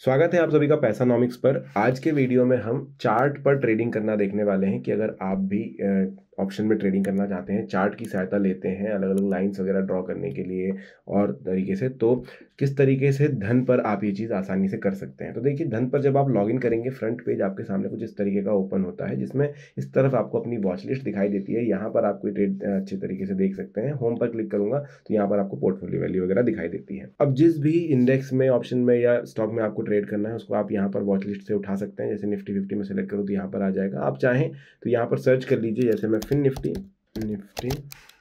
स्वागत है आप सभी का पैसानॉमिक्स पर। आज के वीडियो में हम चार्ट पर ट्रेडिंग करना देखने वाले हैं कि अगर आप भी ऑप्शन में ट्रेडिंग करना चाहते हैं, चार्ट की सहायता लेते हैं अलग अलग लाइंस वगैरह ड्रॉ करने के लिए और तरीके से, तो किस तरीके से धन पर आप ये चीज़ आसानी से कर सकते हैं। तो देखिए, धन पर जब आप लॉगिन करेंगे, फ्रंट पेज आपके सामने कुछ इस तरीके का ओपन होता है, जिसमें इस तरफ आपको अपनी वॉच लिस्ट दिखाई देती है। यहाँ पर आप कोई ट्रेड अच्छे तरीके से देख सकते हैं। होम पर क्लिक करूंगा तो यहाँ पर आपको पोर्टफोलियो वैल्यू वगैरह दिखाई देती है। अब जिस भी इंडेक्स में, ऑप्शन में या स्टॉक में आपको ट्रेड करना है, उसको आप यहाँ पर वॉच लिस्ट से उठा सकते हैं। जैसे निफ्टी 50 में सेलेक्ट करूँ तो यहाँ पर आ जाएगा। आप चाहें तो यहाँ पर सर्च कर लीजिए। जैसे मैं फिन निफ्टी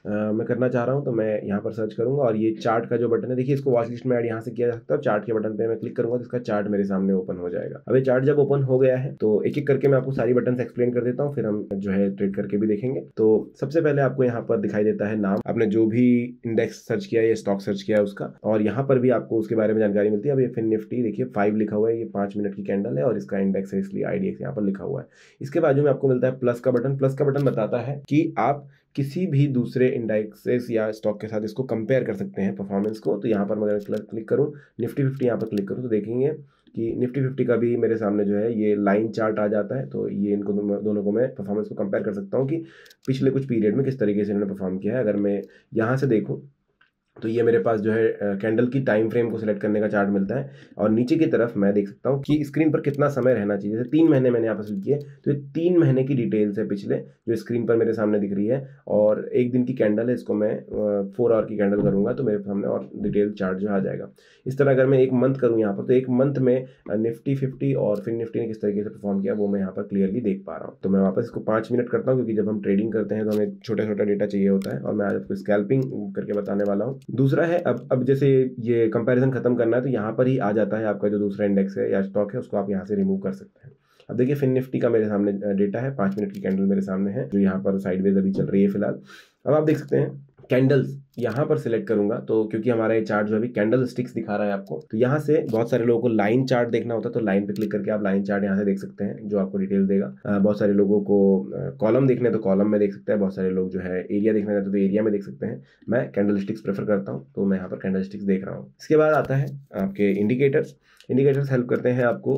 मैं करना चाह रहा हूँ तो मैं यहाँ पर सर्च करूंगा और ये चार्ट का जो बटन है, देखिए इसको वॉच लिस्ट में ऐड यहाँ से किया जा सकता है। चार्ट के बटन पे मैं क्लिक करूंगा तो इसका चार्ट मेरे सामने ओपन हो जाएगा। अब ये चार्ट जब ओपन हो गया है तो एक एक करके मैं आपको सारी बटन एक्सप्लेन कर देता हूँ, फिर हम जो है ट्रेड करके भी देखेंगे। तो सबसे पहले आपको यहाँ पर दिखाई देता है नाम, आपने जो भी इंडेक्स सर्च किया या स्टॉक सर्च किया है उसका, और यहाँ पर भी आपको उसके बारे में जानकारी मिलती है। अब ये फिन निफ्टी देखिए 5 लिखा हुआ है, ये 5 मिनट की कैंडल है और इसका इंडेक्स है, इसलिए IDX यहाँ पर लिखा हुआ है। इसके बाजू में आपको मिलता है प्लस का बटन। प्लस का बटन बताता है कि आप किसी भी दूसरे इंडेक्सेस या स्टॉक के साथ इसको कंपेयर कर सकते हैं परफॉर्मेंस को। तो यहाँ पर मैं अगर क्लिक करूँ, निफ्टी 50 यहाँ पर क्लिक करूँ तो देखेंगे कि निफ्टी 50 का भी मेरे सामने जो है ये लाइन चार्ट आ जाता है। तो ये इनको दोनों को मैं परफॉर्मेंस को कंपेयर कर सकता हूँ कि पिछले कुछ पीरियड में किस तरीके से इन्होंने परफॉर्म किया है। अगर मैं यहाँ से देखूँ तो ये मेरे पास जो है कैंडल की टाइम फ्रेम को सिलेक्ट करने का चार्ट मिलता है और नीचे की तरफ मैं देख सकता हूँ कि स्क्रीन पर कितना समय रहना चाहिए। जैसे 3 महीने मैंने यहाँ पर सिलेक्ट किए तो ये 3 महीने की डिटेल्स है पिछले, जो स्क्रीन पर मेरे सामने दिख रही है। और एक दिन की कैंडल है, इसको मैं 4 आवर की कैंडल करूंगा तो मेरे सामने और डिटेल चार्ट जो आ जाएगा। इस तरह अगर मैं एक मंथ करूँ यहाँ पर तो एक मंथ में निफ्टी 50 और फिर निफ्टी ने किस तरीके से परफॉर्म किया वो मैं यहाँ पर क्लियरली देख पा रहा हूँ। तो मैं वापस इसको 5 मिनट करता हूँ, क्योंकि जब हम ट्रेडिंग करते हैं तो हमें छोटा छोटा डेटा चाहिए होता है और मैं आज आपको स्कैल्पिंग करके बताने वाला हूँ। दूसरा है, अब जैसे ये कंपैरिजन खत्म करना है तो यहाँ पर ही आ जाता है आपका जो दूसरा इंडेक्स है या स्टॉक है, उसको आप यहाँ से रिमूव कर सकते हैं। अब देखिए फिन निफ्टी का मेरे सामने डेटा है, 5 मिनट की कैंडल मेरे सामने है जो यहाँ पर साइडवेज अभी चल रही है फिलहाल। अब आप देख सकते हैं कैंडल्स यहाँ पर सिलेक्ट करूंगा तो क्योंकि हमारा ये चार्ट जो अभी कैंडल स्टिक्स दिखा रहा है आपको, तो यहाँ से बहुत सारे लोगों को लाइन चार्ट देखना होता है तो लाइन पे क्लिक करके आप लाइन चार्ट यहाँ से देख सकते हैं जो आपको डिटेल देगा। बहुत सारे लोगों को कॉलम देखने तो कॉलम में देख सकते हैं, बहुत सारे लोग जो है एरिया देखना चाहते तो एरिया में देख सकते हैं। मैं कैंडल स्टिक्स प्रेफर करता हूँ तो मैं यहाँ पर कैंडल स्टिक्स देख रहा हूँ। इसके बाद आता है आपके इंडिकेटर्स। इंडिकेटर्स हेल्प करते हैं आपको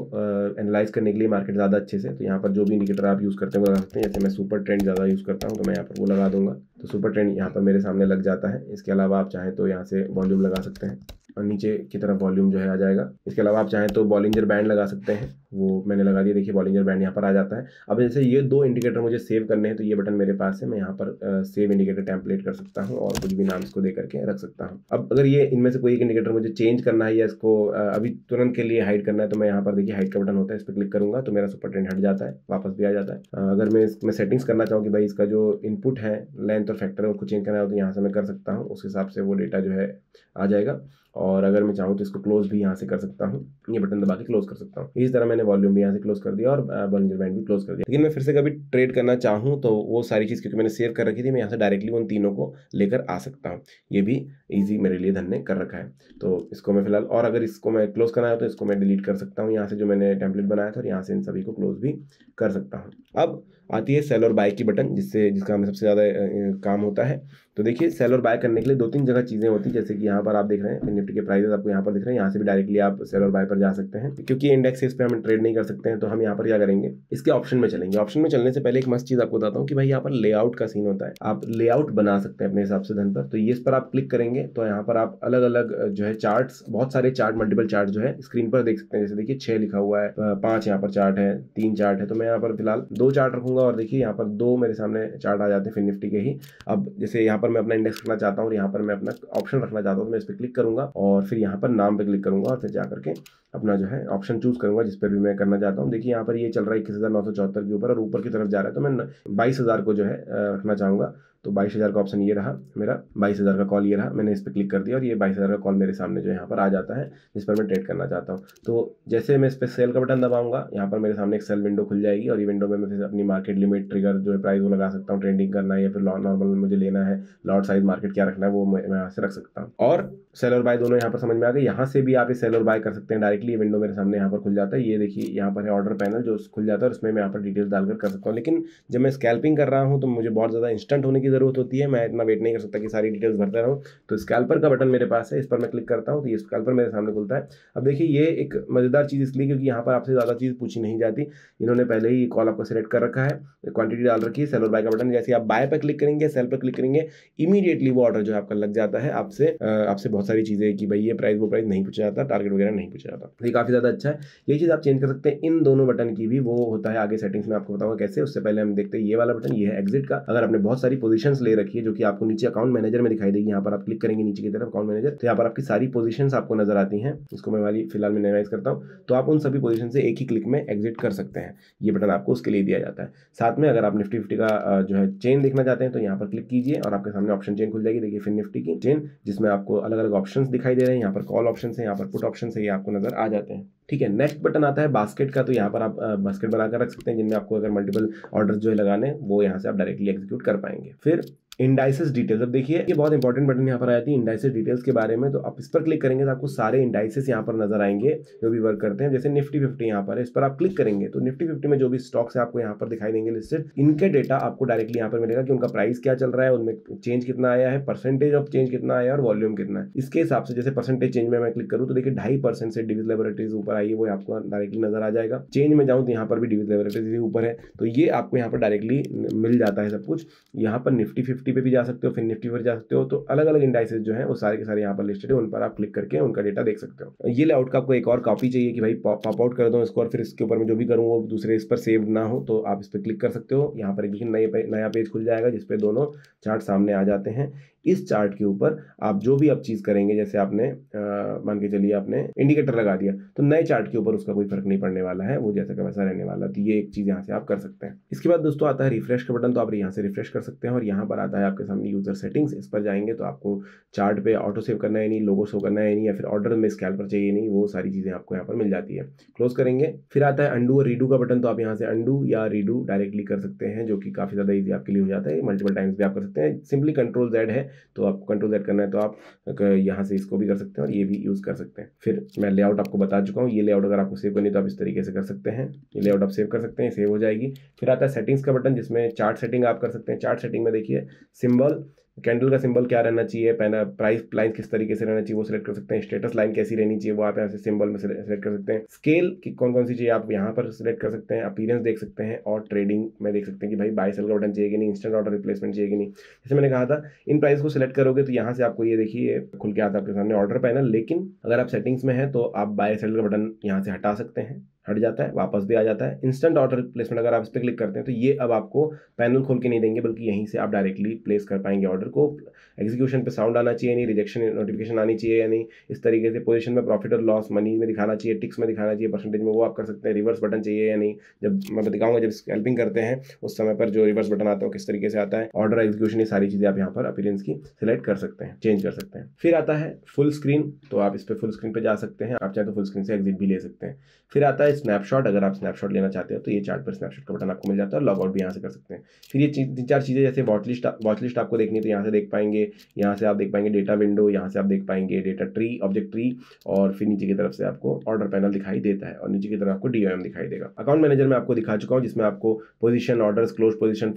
एनालाइज करने के लिए मार्केट ज़्यादा अच्छे से। तो यहाँ पर जो भी इंडिकेटर आप यूज़ करते हैं वो लगा सकते हैं। जैसे मैं सुपर ट्रेंड ज़्यादा यूज़ करता हूँ तो मैं यहाँ पर वो लगा दूंगा तो सुपर ट्रेंड यहाँ पर मेरे सामने लग जाता है। इसके अलावा आप चाहें तो यहाँ से वॉल्यूम लगा सकते हैं और नीचे की तरफ वॉल्यूम जो है आ जाएगा। इसके अलावा आप चाहें तो बॉलिंजर बैंड लगा सकते हैं, वो मैंने लगा दिया। देखिए बॉलिंजर बैंड यहाँ पर आ जाता है। अब जैसे ये 2 इंडिकेटर मुझे सेव करने हैं तो ये बटन मेरे पास है, मैं यहाँ पर सेव इंडिकेटर टेम्पलेट कर सकता हूँ और कुछ भी नाम इसको दे करके रख सकता हूँ। अब अगर ये इनमें से कोई एक इंडिकेटर मुझे चेंज करना है या इसको अभी तुरंत के लिए हाइड करना है तो मैं यहाँ पर देखिए हाइड का बटन होता है, इस पर क्लिक करूंगा तो मेरा सुपर ट्रेंड हट जाता है, वापस भी आ जाता है। अगर मैं इसमें सेटिंग्स करना चाहूँ कि भाई इसका जो इनपुट है लेंथ और फैक्टर है उसको चेंज करना हो तो यहाँ से मैं कर सकता हूँ, उस हिसाब से वो डेटा जो है आ जाएगा। और अगर मैं चाहूँ तो इसको क्लोज भी यहाँ से कर सकता हूँ, ये बटन दबा के क्लोज कर सकता हूँ। इस तरह मैंने वॉल्यूम भी यहाँ से क्लोज कर दिया और बॉलिंजर बैंड भी क्लोज कर दिया। लेकिन मैं फिर से कभी ट्रेड करना चाहूँ तो वो सारी चीज़ क्योंकि मैंने सेव कर रखी थी, मैं यहाँ से डायरेक्टली उन तीनों को लेकर आ सकता हूँ। ये भी ईजी मेरे लिए धन ने कर रखा है। तो इसको मैं फिलहाल, और अगर इसको मैं क्लोज करना है तो इसको मैं डिलीट कर सकता हूँ यहाँ से, जो मैंने टेम्पलेट बनाया था, और यहाँ से इन सभी को क्लोज भी कर सकता हूँ। अब आती है सेल और बाय की बटन, जिसका हमें सबसे ज़्यादा काम होता है। तो देखिए सेल और बाय करने के लिए 2-3 जगह चीज़ें होती है, जैसे कि यहाँ पर आप देख रहे हैं निफ्टी के प्राइसेस आपको यहाँ पर दिख रहे हैं। यहाँ से भी डायरेक्टली आप सेल और बाय पर जा सकते हैं। क्योंकि इंडेक्स इस पे हम ट्रेड नहीं कर सकते हैं तो हम यहाँ पर क्या करेंगे, इसके ऑप्शन में चलेंगे। ऑप्शन में चलने से पहले एक मस्त चीज़ आपको बताता हूँ कि भाई यहाँ पर लेआउट का सीन होता है, आप लेआउट बना सकते हैं अपने हिसाब से धन पर। तो ये इस पर आप क्लिक करेंगे तो यहाँ पर आप अलग अलग जो है चार्ट्स, बहुत सारे चार्ट, मल्टीपल चार्ट जो है स्क्रीन पर देख सकते हैं। जैसे देखिए 6 लिखा हुआ है, 5 यहाँ पर चार्ट है, 3 चार्ट है। तो मैं यहाँ पर फिलहाल 2 चार्ट रखूंगा और देखिए यहाँ पर 2 मेरे सामने चार्ट आ जाते हैं फिन निफ्टी के ही। अब जैसे यहाँ पर मैं अपना इंडेक्स रखना चाहता हूँ और यहाँ पर मैं अपना ऑप्शन रखना चाहता हूँ तो मैं इस पर क्लिक करूंगा और फिर यहाँ पर नाम पे क्लिक करूंगा और फिर जा करके अपना जो है ऑप्शन चूज करूंगा जिस पर भी मैं करना चाहता हूँ। देखिए यहाँ पर ये चल रहा है 21,974 के ऊपर और ऊपर की तरफ जा रहा है, तो मैं 22,000 को जो है रखना चाहूंगा। तो 22,000 का ऑप्शन ये रहा मेरा, 22,000 का कॉल ये रहा, मैंने इस पर क्लिक कर दिया और ये 22,000 का कॉल मेरे सामने जो यहाँ पर आ जाता है जिस पर मैं ट्रेड करना चाहता हूँ। तो जैसे मैं इस पर सेल का बटन दबाऊंगा, यहाँ पर मेरे सामने एक सेल विंडो खुल जाएगी और ये विंडो में मैं फिर अपनी मार्केट लिमिट, ट्रिगर जो है प्राइस वो लगा सकता हूँ, ट्रेडिंग करना है या फिर नॉर्मल मुझे लेना है, लॉट साइज मार्केट क्या रखना है वो मैं यहाँ से रख सकता हूँ। और सेल और बाय दोनों यहाँ पर समझ में आ गए। यहाँ से भी आप ये सेल और बाय कर सकते हैं डायरेक्टली, ये विंडो मेरे सामने यहाँ पर खुल जाता है। ये देखिए यहाँ पर है ऑर्डर पैनल जो खुल जाता है और उसमें मैं यहाँ पर डिटेल्स डालकर कर सकता हूँ। लेकिन जब मैं स्कैल्पिंग कर रहा हूँ तो मुझे बहुत ज़्यादा इंस्टेंट होने की ज़रूरत होती है, मैं इतना वेट नहीं कर सकता कि सारी डिटेल्स भरता रहूँ। तो स्कैल्पर का बटन मेरे पास है, इस पर मैं क्लिक करता हूँ तो ये स्कैल्पर मेरे सामने खुलता है। अब देखिए ये एक मज़ेदार चीज़ इसलिए क्योंकि यहाँ पर आपसे ज़्यादा चीज़ पूछी नहीं जाती, इन्होंने पहले ही कॉल आपको सेलेक्ट कर रखा है, क्वांटिटी डाल रखी है, सेल और बाय का बटन, जैसे आप बाय पर क्लिक करेंगे, सेल पर क्लिक करेंगे, इमीडिएटली वो ऑर्डर जो आपका लग जाता है। आपसे बहुत सारी चीज़ें कि भाई ये प्राइस वो प्राइस नहीं पूछा जाता, टारगेट वगैरह नहीं पूछा जाता, ये काफ़ी ज़्यादा अच्छा है। यही चीज़ आप चेंज कर सकते हैं इन दोनों बटन की भी, वो होता है आगे सेटिंग्स में, आपको बताऊंगा कैसे। उससे पहले हम देखते हैं ये वाला बटन, ये है एग्जिट का। अगर आपने बहुत सारी पोजीशंस ले रखी है जो कि आपको नीचे अकाउंट मैनेजर में दिखाई देगी, यहाँ पर आप क्लिक करेंगे नीचे की तरफ अकाउंट मैनेजर, तो यहाँ पर आपकी सारी पोजीशंस आपको नजर आती हैं। इसको मैं वाली फिलहाल मिनिमाइज करता हूँ, तो आप उन सभी पोजीशन से एक ही क्लिक में एग्जिट कर सकते हैं। ये बटन आपको उसके लिए दिया जाता है। साथ में अगर आप निफ्टी 50 का जो है चेन देखना चाहते हैं तो यहाँ पर क्लिक कीजिए और आपके सामने ऑप्शन चेन खुल जाएगी। देखिए फिन निफ्टी की चेन, जिसमें आपको अलग अलग ऑप्शंस दिखाई दे रहे हैं। यहाँ पर कॉल ऑप्शन है, यहाँ पर पुट ऑप्शन है, ये आपको नजर आ जाते हैं। ठीक है, नेक्स्ट बटन आता है बास्केट का। तो यहाँ पर आप बास्केट बनाकर रख सकते हैं, जिनमें आपको अगर मल्टीपल ऑर्डर जो है लगाने, वो यहाँ से आप डायरेक्टली एग्जीक्यूट कर पाएंगे। फिर इंडाइसेस डिटेल्स, अब देखिए ये बहुत इंपॉर्टेंट बटन यहाँ पर आ जाती है इंडाइसेस डिटेल्स के बारे में। तो आप इस पर क्लिक करेंगे तो आपको सारे इंडाइसेस यहाँ पर नजर आएंगे जो भी वर्क करते हैं। जैसे निफ्टी 50 यहाँ पर है, इस पर आप क्लिक करेंगे तो निफ्टी 50 में जो भी स्टॉक्स है आपको यहाँ पर दिखाई देंगे लिस्टेड। इनके डेटा आपको डायरेक्टली यहाँ पर मिलेगा कि उनका प्राइस क्या चल रहा है, उनमें चेंज कितना आया है, परसेंटेज ऑफ चेंज कितना आया है और वॉल्यूम कितना है। इसके हिसाब से जैसे परसेंटेज चेंज में मैं क्लिक करूँ तो देखिए 2.5% से डिविज लेबोरेटरीज ऊपर आई है, वो आपको डायरेक्टली नजर आ जाएगा। चेंज में जाऊँ तो यहाँ पर भी डिविज लेबोरेटरीज ऊपर है, तो ये आपको यहाँ पर डायरेक्टली मिल जाता है सब कुछ। यहाँ पर निफ्टी 50 पे भी जा सकते हो, निफ्टी पर जा सकते हो। तो अलग अलग इंडाइसेस जो हैं वो सारे के सारे यहाँ पर लिस्टेड है, उन पर आप क्लिक करके उनका डेटा देख सकते हो। ये लेआउट का आपको एक और कॉपी चाहिए कि भाई पॉप आउट कर दो इसको और फिर इसके ऊपर मैं जो भी करूँ वो दूसरे इस पर सेव ना हो, तो आप इस पर क्लिक कर सकते हो। यहाँ पर एक नया पेज खुल जाएगा जिसपे दोनों चार्ट सामने आ जाते हैं। इस चार्ट के ऊपर आप जो भी आप चीज़ करेंगे, जैसे आपने मान के चलिए आपने इंडिकेटर लगा दिया, तो नए चार्ट के ऊपर उसका कोई फर्क नहीं पड़ने वाला है, वो जैसा का वैसा रहने वाला है। तो ये एक चीज़ यहाँ से आप कर सकते हैं। इसके बाद दोस्तों आता है रिफ्रेश का बटन, तो आप यहाँ से रिफ्रेश कर सकते हैं और यहाँ पर आता है आपके सामने यूजर सेटिंग्स। इस पर जाएंगे तो आपको चार्ट पे ऑटो सेव करना है नहीं, लोगो शो करना है नहीं, या फिर ऑर्डर में स्कैल्पर चाहिए नहीं, वो सारी चीज़ें आपको यहाँ पर मिल जाती है। क्लोज करेंगे, फिर आता है अंडू और रीडू का बटन, तो आप यहाँ से अंडू या रीडू डायरेक्टली कर सकते हैं, जो कि काफ़ी ज़्यादा ईजी आपके लिए हो जाता है। मल्टीपल टाइम्स भी आप कर सकते हैं। सिंपली कंट्रोल Z है, तो आपको कंट्रोल Z करना है तो आप यहाँ से इसको भी कर सकते हैं और ये भी यूज़ कर सकते हैं। फिर मैं लेआउट आपको बता चुका हूँ, ये लेआउट अगर आपको सेव करनी है तो आप इस तरीके से कर सकते हैं। ये लेआउट आप सेव कर सकते हैं, सेव हो जाएगी। फिर आता है सेटिंग्स का बटन, जिसमें चार्ट सेटिंग आप कर सकते हैं। चार्ट सेटिंग में देखिए सिंबल, कैंडल का सिंबल क्या रहना चाहिए, प्राइस लाइन किस तरीके से रहना चाहिए वो सिलेक्ट कर सकते हैं। स्टेटस लाइन कैसी रहनी चाहिए वो आप यहाँ से सिंबल में सिलेक्ट कर सकते हैं। स्केल की कौन कौन सी चाहिए आप यहाँ पर सिलेक्ट कर सकते हैं। अपीयरेंस देख सकते हैं और ट्रेडिंग में देख सकते हैं कि भाई बाय सेल का बटन चाहिए कि नहीं, इंस्टेंट ऑर्डर रिप्लेसमेंट चाहिए कि नहीं। जैसे मैंने कहा था, इन प्राइस को सिलेक्ट करोगे तो यहाँ से आपको ये देखिए खुल के आता है आपके सामने ऑर्डर पैनल। लेकिन अगर आप सेटिंग्स में है तो आप बाय सेल का बटन यहाँ से हटा सकते हैं, हट जाता है, वापस भी आ जाता है। इंस्टेंट ऑर्डर प्लेसमेंट अगर आप इस पर क्लिक करते हैं तो ये अब आपको पैनल खोल के नहीं देंगे, बल्कि यहीं से आप डायरेक्टली प्लेस कर पाएंगे ऑर्डर को। एग्जीक्यूशन पे साउंड आना चाहिए नहीं, रिजेक्शन नोटिफिकेशन आनी चाहिए या नहीं, इस तरीके से पोजीशन में प्रॉफिट और लॉस मनी में दिखाना चाहिए, टिक्स में दिखाना चाहिए, परसेंटेज में, वो आप कर सकते हैं। रिवर्स बटन चाहिए या नहीं, जब मैं दिखाऊंगा जब स्कैल्पिंग करते हैं उस समय पर जो रिवर्स बटन आता है किस तरीके से आता है, ऑर्डर एग्जीक्यूशन, ये सारी चीजें आप यहाँ पर अपीयरेंस की सिलेक्ट कर सकते हैं, चेंज कर सकते हैं। फिर आता है फुल स्क्रीन, तो आप इस पर फुल स्क्रीन पे जा सकते हैं, आप चाहे तो फुल स्क्रीन से एग्जिट भी ले सकते हैं। फिर आता है स्नैपशॉट, अगर आप स्नैपशॉट लेना चाहते हो तो ये चार्ट पर स्नैपशॉट का बटन आपको मिल जाता है और लॉग आउट भी यहाँ से कर सकते हैं। फिर ये 3-4 चीज़ें, जैसे वॉचलिस्ट आपको देखनी है तो यहाँ से देख पाएंगे, यहाँ से आप देख पाएंगे डेटा विंडो, यहाँ से आप देख पाएंगे डेटा ट्री, ऑब्जेक्ट ट्री, और फिर नीचे की तरफ से आपको ऑर्डर पैनल दिखाई देता है और नीचे की तरफ आपको DOM दिखाई देगा। अकाउंट मैनेजर में आपको दिखा चुका हूँ, जिसमें आपको position, orders, close position,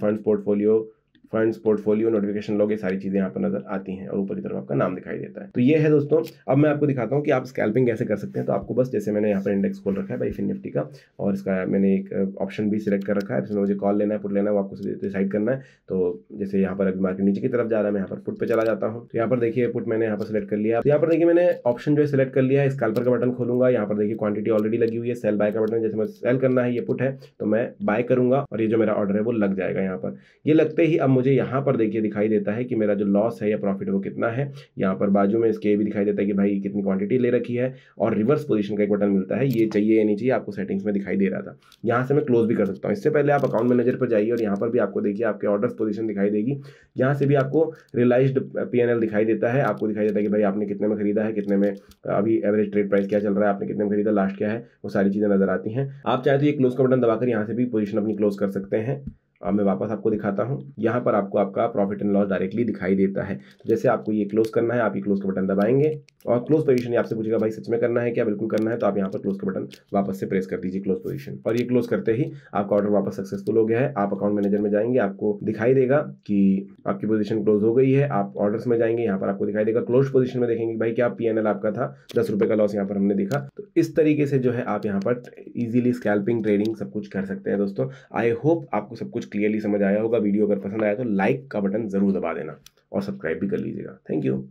funds portfolio, notification log, ये सारी चीज़ें यहाँ पर नजर आती हैं और ऊपर की तरफ आपका नाम दिखाई देता है। तो ये है दोस्तों। अब मैं आपको दिखाता हूँ कि आप स्कैल्पिंग कैसे कर सकते हैं। तो आपको बस, जैसे मैंने यहाँ पर इंडेक्स खोल रखा है भाई फिन निफ्टी का, और इसका मैंने एक ऑप्शन भी सिलेक्ट कर रखा है, इसमें मुझे कॉल लेना है, पुट लेना है, वो आपको डिसाइड करना है। तो जैसे यहाँ पर अभी मार्केट नीचे की तरफ जा रहा है, मैं यहाँ पर पुट पे चला जाता हूँ। तो यहाँ पर देखिए पुट मैंने यहाँ पर सिलेक्ट कर लिया। तो यहाँ पर देखिए मैंने ऑप्शन जो है सिलेक्ट कर लिया है। स्कैल्पर का बटन खोलूंगा, यहाँ पर देखिए क्वांटिटी ऑलरेडी लगी हुई है। सेल बाय का बटन, जैसे मैं सेल करना है, ये पुट है तो मैं बाय करूंगा और ये जो मेरा ऑर्डर है वो लग जाएगा यहाँ पर। ये लगते ही अब मुझे यहाँ पर देखिए दिखाई देता है कि मेरा जो लॉस है या प्रॉफिट है वो कितना है। यहाँ पर बाजू में इसके भी दिखाई देता है कि भाई कितनी क्वांटिटी ले रखी है, और रिवर्स पोजीशन का एक बटन मिलता है, ये चाहिए या नहीं चाहिए, आपको सेटिंग्स में दिखाई दे रहा था। यहाँ से मैं क्लोज भी कर सकता हूँ। इससे पहले आप अकाउंट मैनेजर पर जाइए और यहाँ पर भी आपको देखिए आपके ऑर्डर्स पोजीशन दिखाई देगी। यहाँ से भी आपको रियलाइज्ड P&L दिखाई देता है, आपको दिखाई देता है कि भाई आपने कितने में खरीदा है, कितने में अभी एवरेज ट्रेड प्राइस क्या चल रहा है, आपने कितने में खरीदा, लास्ट क्या है, वो सारी चीजें नजर आती हैं। आप चाहे तो ये क्लोज का बटन दबाकर यहाँ से भी पोजीशन अपनी क्लोज कर सकते हैं। अब मैं वापस आपको दिखाता हूँ, यहाँ पर आपको आपका प्रॉफिट एंड लॉस डायरेक्टली दिखाई देता है। तो जैसे आपको ये क्लोज करना है, आप ये क्लोज का बटन दबाएंगे और क्लोज पोजीशन आपसे पूछेगा भाई सच में करना है क्या, बिल्कुल करना है, तो आप यहाँ पर क्लोज का बटन वापस से प्रेस कर दीजिए क्लोज पोजीशन, और ये क्लोज करते ही आपका ऑर्डर वापस सक्सेसफुल हो गया है। आप अकाउंट मैनेजर में जाएंगे, आपको दिखाई देगा कि आपकी पोजीशन क्लोज हो गई है। आप ऑर्डर्स में जाएंगे, यहाँ पर आपको दिखाई देगा क्लोज पोजीशन में देखेंगे भाई क्या पीएनएल आपका था, 10 रुपये का लॉस यहाँ पर हमने देखा। तो इस तरीके से जो है आप यहाँ पर इजीली स्कैल्पिंग ट्रेडिंग सब कुछ कर सकते हैं दोस्तों। आई होप आपको सब कुछ क्लियरली समझ आया होगा। वीडियो अगर पसंद आया तो लाइक का बटन जरूर दबा देना और सब्सक्राइब भी कर लीजिएगा। Thank you.